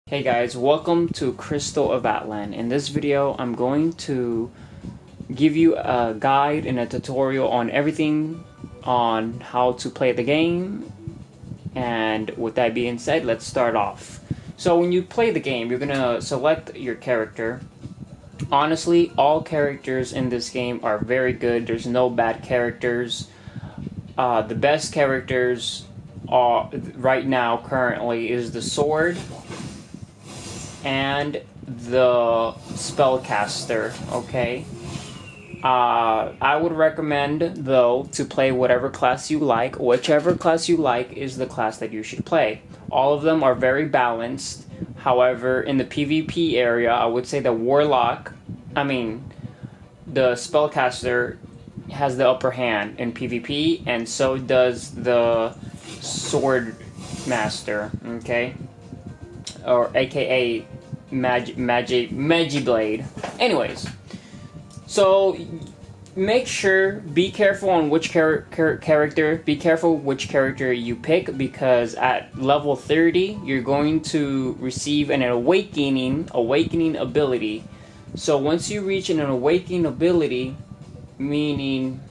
Hey guys, welcome to Crystal of Atlan. In this video, I'm going to give you a guide and a tutorial on everything on how to play the game. And with that being said, let's start off. So when you play the game, you're gonna select your character. Honestly, all characters in this game are very good. There's no bad characters. The best characters are right now currently is the sword and the spellcaster. Okay, I would recommend though to play whatever class you like. Whichever class you like is the class that you should play. All of them are very balanced. However, in the PvP area, I would say the the spellcaster has the upper hand in PvP, and so does the sword master. Okay, or AKA Magiblade. Anyways, so make sure, be careful on which character, be careful which character you pick, because at level 30 you're going to receive an awakening ability. So once you reach an awakening ability, meaning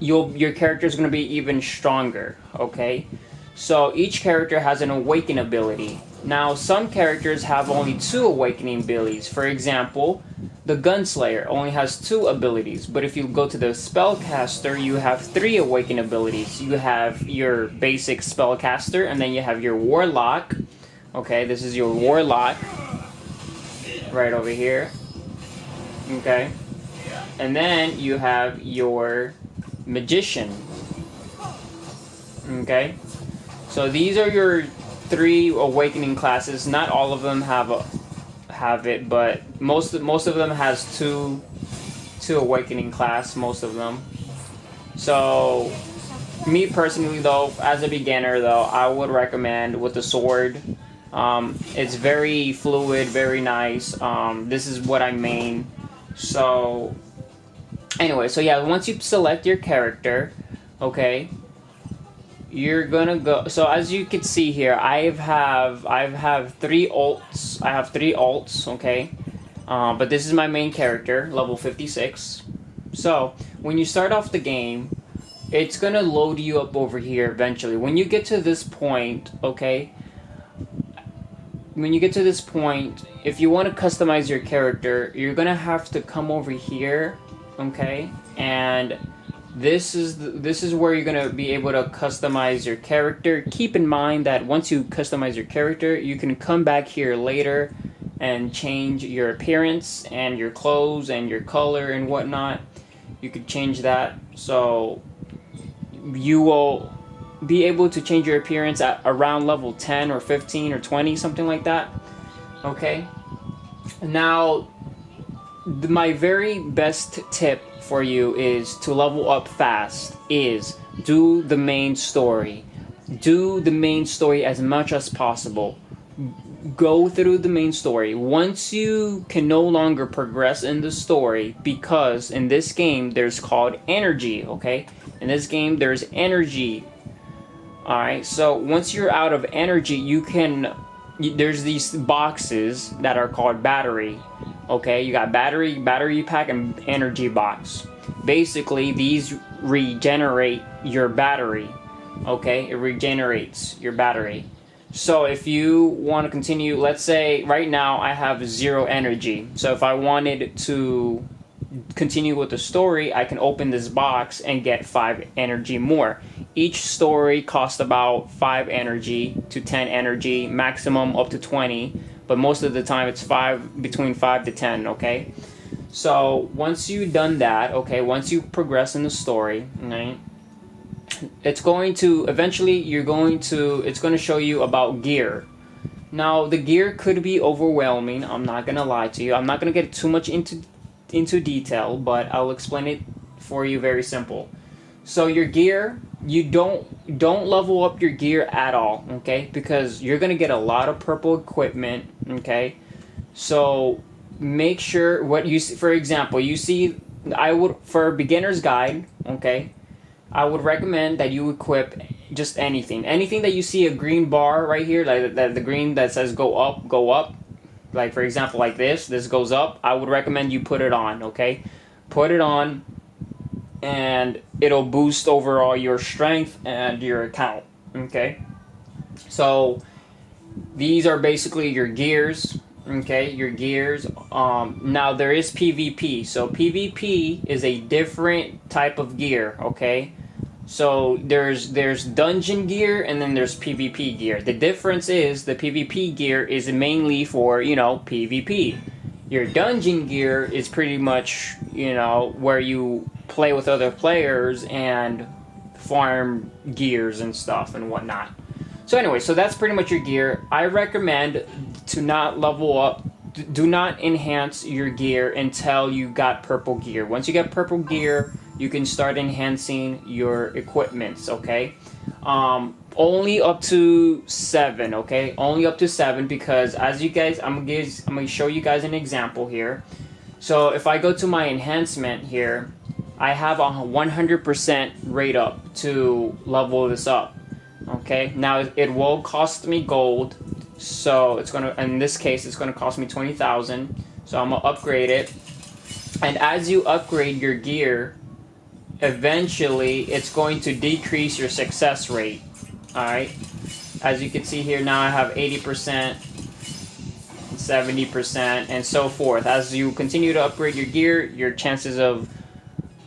your character is going to be even stronger. Okay, so each character has an awaken ability. Now, some characters have only 2 awakening abilities. For example, the Gunslayer only has 2 abilities. But if you go to the Spellcaster, you have 3 awaken abilities. You have your basic Spellcaster, and then you have your Warlock. Okay, this is your Warlock. Right over here. Okay. And then you have your Magician. Okay. So these are your 3 awakening classes. Not all of them have it, but most of them has two awakening class. Most of them. So me personally though, as a beginner though, I would recommend with the sword. It's very fluid, very nice. This is what I main. So anyway, so yeah, once you select your character, okay, you're gonna go. So as you can see here, I have 3 ults. I have 3 ults. Okay, but this is my main character, level 56. So when you start off the game, it's gonna load you up over here eventually. When you get to this point, okay, when you get to this point, if you want to customize your character, you're gonna have to come over here. Okay, and this is where you're gonna be able to customize your character. Keep in mind that once you customize your character, you can come back here later and change your appearance and your clothes and your color and whatnot. You could change that, so you will be able to change your appearance at around level 10 or 15 or 20, something like that. Okay, now my very best tip for you is to level up fast is do the main story. Do the main story as much as possible. Go through the main story. Once you can no longer progress in the story, because in this game there's called energy. Okay, in this game there's energy. Alright, so once you're out of energy, there's these boxes that are called battery. Okay, you got battery pack, and energy box. Basically, these regenerate your battery. Okay, it regenerates your battery. So if you want to continue, let's say right now I have 0 energy. So if I wanted to continue with the story, I can open this box and get 5 energy more. Each story costs about 5 energy to 10 energy, maximum up to 20, but most of the time it's between 5 to 10. Okay, so once you've done that, okay, once you progress in the story, right, it's going to eventually it's going to show you about gear. Now the gear could be overwhelming. I'm not gonna lie to you. I'm not gonna get too much into detail, but I'll explain it for you very simple. So your gear, you don't level up your gear at all, okay? Because you're gonna get a lot of purple equipment, okay? So make sure what you see. For example, you see, for a beginner's guide, okay, I would recommend that you equip just anything that you see a green bar right here, like the green that says go up, like for example like this goes up, I would recommend you put it on. Okay, put it on, and it'll boost overall your strength and your account. Okay, so these are basically your gears. Okay, your gears. Now there is PvP. So PvP is a different type of gear. Okay, so there's dungeon gear and then there's PvP gear. The difference is the PvP gear is mainly for, you know, PvP. Your dungeon gear is pretty much, you know, where you play with other players and farm gears and stuff and whatnot. So anyway, so that's pretty much your gear. I recommend to not level up. Do not enhance your gear until you got purple gear. Once you get purple gear, you can start enhancing your equipments. Okay, only up to 7. Okay, only up to 7, because as you guys, I'm gonna show you guys an example here. So if I go to my enhancement here, I have a 100% rate up to level this up. Okay, now it will cost me gold, so it's gonna, in this case, it's gonna cost me 20,000. So I'm gonna upgrade it, and as you upgrade your gear, eventually it's going to decrease your success rate. All right, as you can see here, now I have 80%, 70%, and so forth. As you continue to upgrade your gear, your chances of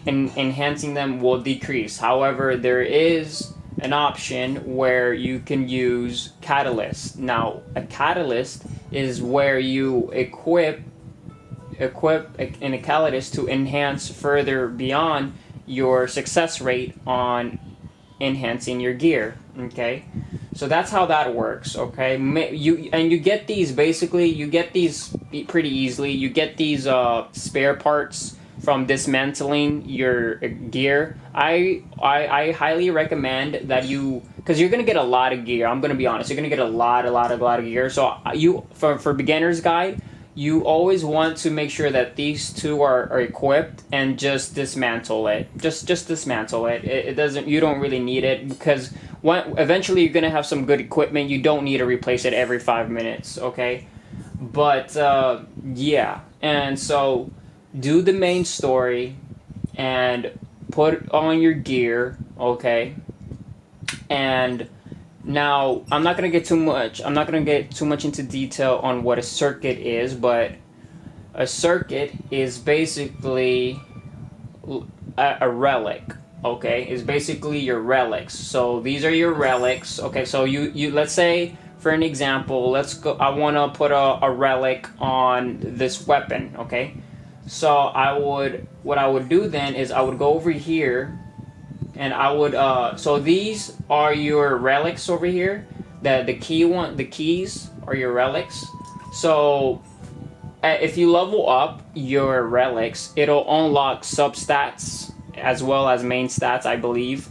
enhancing them will decrease. However, there is an option where you can use catalyst. Now, a catalyst is where you equip in a catalyst to enhance further beyond your success rate on enhancing your gear. Okay, so that's how that works. Okay, you get these, basically you get these pretty easily. You get these spare parts from dismantling your gear. I highly recommend that you, because you're gonna get a lot of gear. I'm gonna be honest, you're gonna get a lot of gear. So you, for beginner's guide, you always want to make sure that these two are equipped and just dismantle it. Just dismantle it. It doesn't. You don't really need it, because eventually you're gonna have some good equipment. You don't need to replace it every 5 minutes. Okay, but yeah, and so do the main story and put on your gear. Okay, and now I'm not gonna get too much into detail on what a circuit is, but a circuit is basically a relic. Okay, is basically your relics. So these are your relics. Okay, so you let's say, for an example, let's go, I want to put a relic on this weapon. Okay, so what I would do then is I would go over here, and I would so these are your relics over here. The keys are your relics. So if you level up your relics, it'll unlock substats as well as main stats, I believe.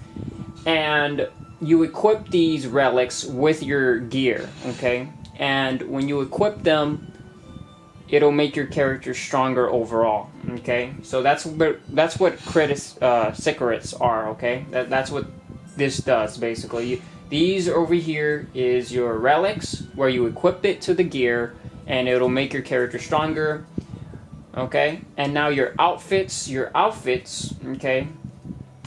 And you equip these relics with your gear, okay? And when you equip them, it'll make your character stronger overall. Okay, so that's what secrets are. Okay, that's what this does basically. These over here is your relics, where you equip it to the gear, and it'll make your character stronger. Okay, and now your outfits. Okay,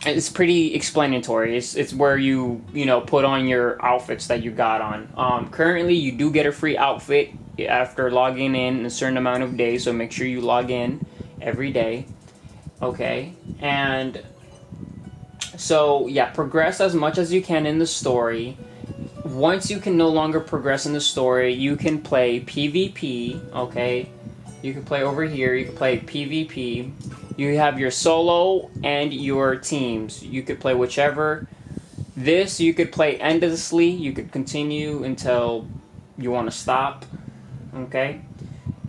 it's pretty explanatory. It's where you put on your outfits that you got on. Currently, you do get a free outfit after logging in a certain amount of days, so make sure you log in every day. Okay, and so yeah, progress as much as you can in the story. Once you can no longer progress in the story, you can play PvP. Okay, you can play over here, you can play PvP. You have your solo and your teams. You could play whichever. This you could play endlessly. You could continue until you want to stop. Okay,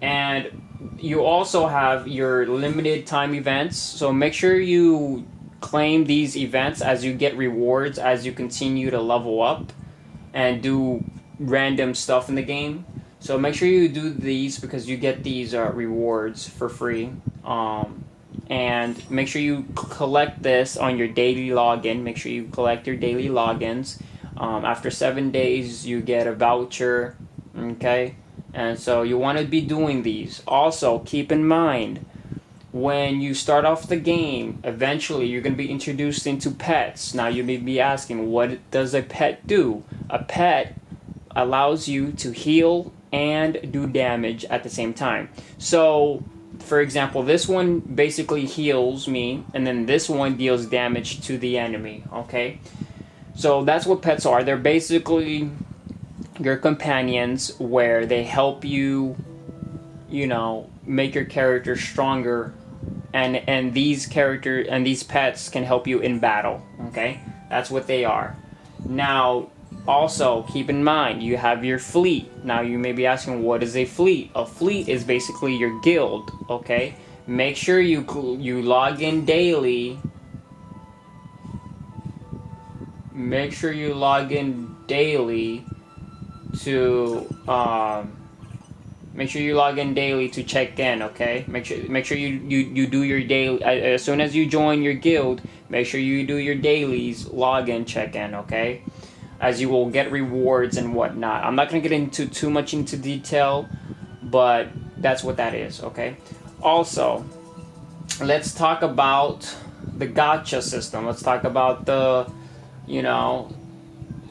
and you also have your limited time events, so make sure you claim these events as you get rewards as you continue to level up and do random stuff in the game. So make sure you do these, because you get these rewards for free. and make sure you collect this on your daily login. Make sure you collect your daily logins. After 7 days, you get a voucher, okay? And so you want to be doing these. Also, keep in mind, when you start off the game, eventually you're going to be introduced into pets. Now you may be asking, what does a pet do? A pet allows you to heal and do damage at the same time. So, for example, this one basically heals me, and then this one deals damage to the enemy, okay? So that's what pets are. They're basically your companions, where they help you, you know, make your character stronger, and these pets can help you in battle, okay? That's what they are. Now, also keep in mind, you have your fleet. Now you may be asking, what is a fleet? A fleet is basically your guild, okay? Make sure you log in daily. Make sure you log in daily to make sure you log in daily to check in, okay? Make sure you do your daily as soon as you join your guild. Make sure you do your dailies, log in, check in, okay? As you will get rewards and whatnot. I'm not gonna get into too much into detail, but that's what that is, okay? Also, let's talk about the gacha system. Let's talk about the, you know,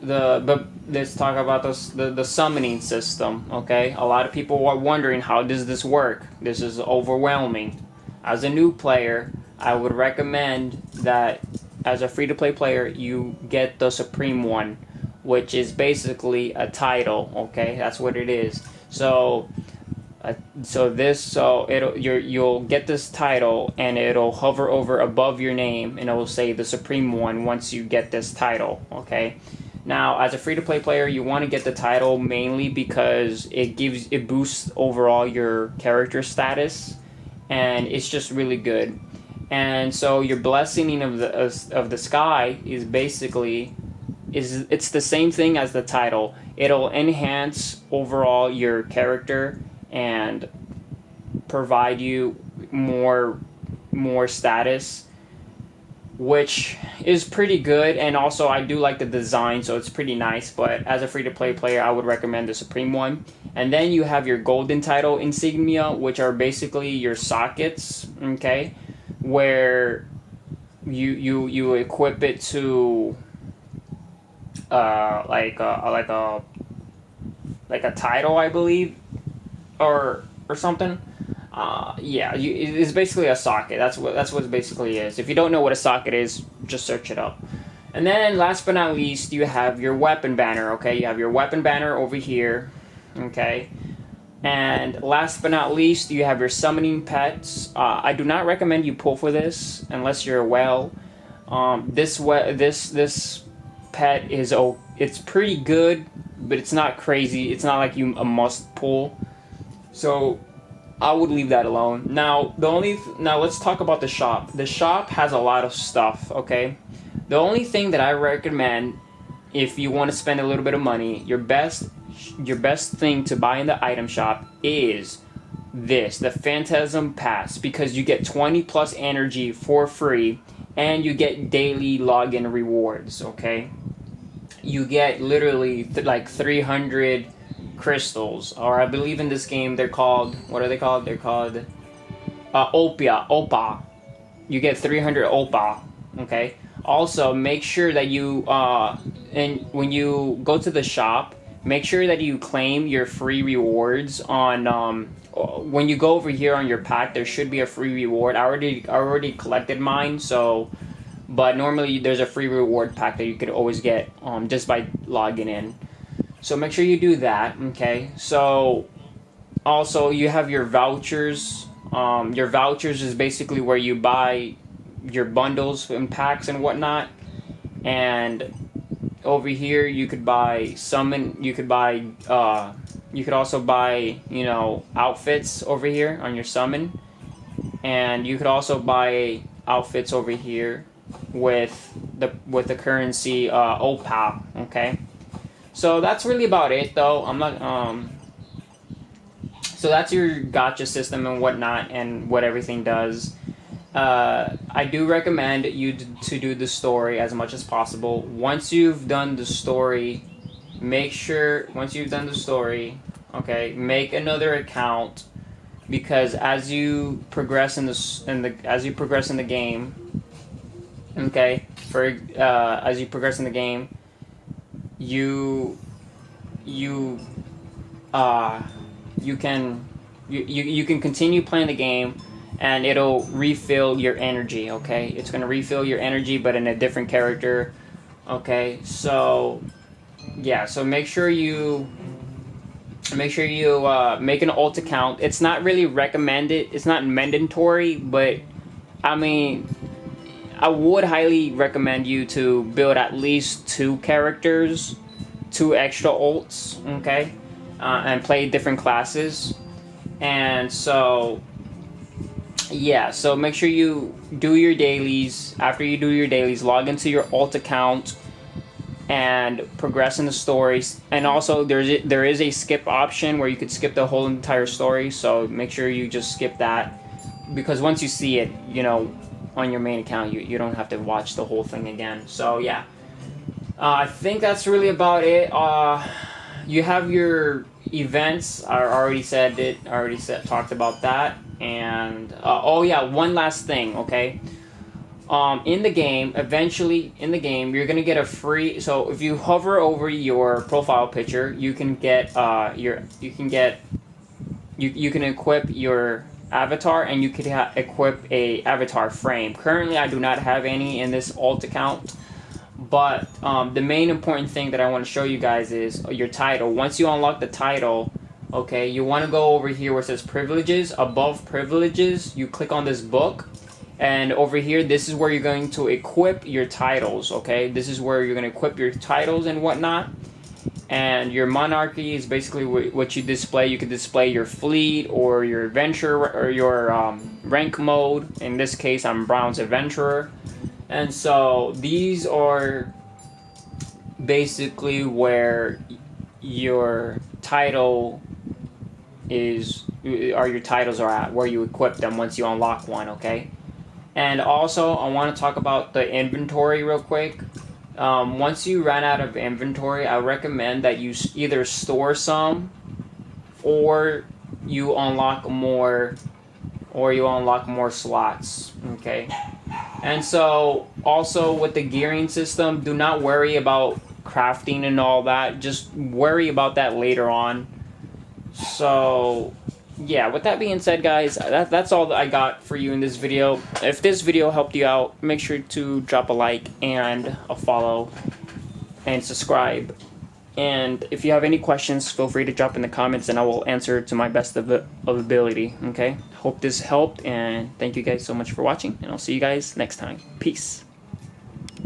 let's talk about the summoning system, okay? A lot of people are wondering, how does this work? This is overwhelming. As a new player, I would recommend that as a free-to-play player, you get the Supreme one, which is basically a title, okay? That's what it is. So you'll get this title, and it'll hover over above your name, and it will say the Supreme one once you get this title, okay? Now, as a free-to-play player, you want to get the title mainly because it boosts overall your character status, and it's just really good. And so your blessing of the sky is basically it's the same thing as the title. It'll enhance overall your character and provide you more status, which is pretty good. And also, I do like the design, so it's pretty nice. But as a free-to-play player, I would recommend the Supreme one. And then you have your golden title insignia, which are basically your sockets, okay, where you equip it to like a title, I believe, or something. Yeah, it's basically a socket. That's what it basically is. If you don't know what a socket is, just search it up. And then, last but not least, you have your weapon banner. Okay, you have your weapon banner over here. Okay, and last but not least, you have your summoning pets. I do not recommend you pull for this unless you're a whale. This pet is it's pretty good, but it's not crazy. It's not like a must pull. So I would leave that alone. Now let's talk about the shop. The shop has a lot of stuff, okay? The only thing that I recommend, if you want to spend a little bit of money, your best thing to buy in the item shop is the Phantasm Pass, because you get 20 plus energy for free, and you get daily login rewards, okay? You get literally like 300 crystals, or I believe in this game they're called, what are they called? They're called Opa. You get 300 Opa, okay? Also, make sure that you and when you go to the shop, make sure that you claim your free rewards on when you go over here on your pack. There should be a free reward. I already collected mine, so, but normally there's a free reward pack that you could always get just by logging in. So make sure you do that, okay? So, also, you have your vouchers. Your vouchers is basically where you buy your bundles and packs and whatnot. And over here, you could buy you could also buy, outfits over here on your summon. And you could also buy outfits over here with the currency OPA, okay? So that's really about it, though. So that's your gacha system and whatnot, and what everything does. I do recommend you to do the story as much as possible. Once you've done the story, once you've done the story, okay, make another account, because as you progress in the game, okay, as you progress in the game, you can continue playing the game, and it'll refill your energy. Okay, it's gonna refill your energy, but in a different character. Okay, so yeah, so make sure you make an alt account. It's not really recommended. It's not mandatory, but I mean, I would highly recommend you to build at least 2 characters, 2 extra alts, okay, and play different classes. And so, yeah, so make sure you do your dailies. After you do your dailies, log into your alt account and progress in the stories. And also, there is a skip option where you could skip the whole entire story. So make sure you just skip that, because once you see it, you know, on your main account, you don't have to watch the whole thing again. So yeah, I think that's really about it. You have your events. I already said it. Talked about that. And oh yeah, one last thing. Okay. In the game, eventually in the game, you're gonna get a free. So if you hover over your profile picture, you can get you can equip your avatar, and you can equip a avatar frame. Currently, I do not have any in this alt account, but the main important thing that I want to show you guys is your title. Once you unlock the title, okay, you want to go over here where it says privileges. Above privileges, you click on this book, and over here, this is where you're going to equip your titles. Okay, this is where you're going to equip your titles and whatnot. And your monarchy is basically what you display. You can display your fleet or your adventure or your rank mode. In this case, I'm Bronze Adventurer. And so these are basically where your title is, or your titles are at, where you equip them once you unlock one, okay? And also, I want to talk about the inventory real quick. Once you run out of inventory, I recommend that you either store some, or you unlock more slots. Okay. And so, also with the gearing system, do not worry about crafting and all that. Just worry about that later on. So, yeah, with that being said, guys, that's all that I got for you in this video. If this video helped you out, make sure to drop a like and a follow and subscribe. And if you have any questions, feel free to drop in the comments, and I will answer to my best of ability. Okay? Hope this helped, and thank you guys so much for watching, and I'll see you guys next time. Peace.